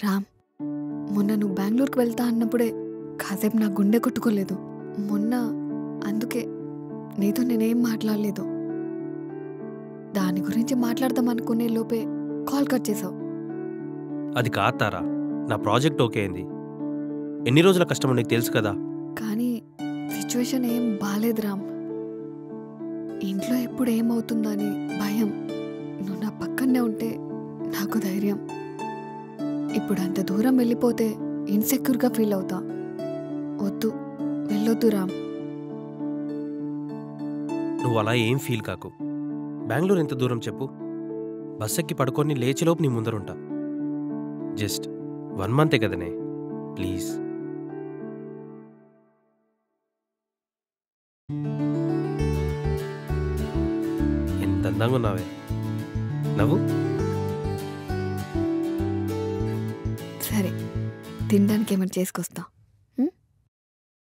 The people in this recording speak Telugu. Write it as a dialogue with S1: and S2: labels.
S1: రామ్, మొన్న నువ్వు బెంగళూరుకి వెళ్తా అన్నప్పుడే కాసేపు నా గుండె కొట్టుకోలేదు. మొన్న అందుకే నీతో నేనేం మాట్లాడలేదు. దాని గురించి మాట్లాడదాం అనుకునే లోపే కాల్ కట్ చేసావు.
S2: అది కాదు తారా, నా ప్రాజెక్ట్ ఓకే అయింది. ఎన్ని రోజుల కష్టమో నీకు తెలుసు కదా.
S1: కానీ సిచ్యువేషన్ ఏం బాలేదు రామ్. ఇంట్లో ఎప్పుడు ఏమవుతుందని భయం. నువ్వు నా పక్కనే ఉంటే నాకు ధైర్యం. ఇప్పుడు అంత దూరం వెళ్ళిపోతే ఇన్సెక్యూర్గా ఫీల్ అవుతా. వద్దు, వెళ్ళొద్దు రామ్.
S2: నువ్వు అలా ఏం ఫీల్ కాకు. బెంగళూరు ఎంత దూరం చెప్పు? బస్ ఎక్కి పడుకొని లేచిలోపు నీ ముందరుంటా. జస్ట్ 1 మంతే కదనే, ప్లీజ్. ఎంత అందంగా ఉన్నావే, నవ్వు.
S1: సరే, తినడానికి ఏమైనా చేసుకొస్తా.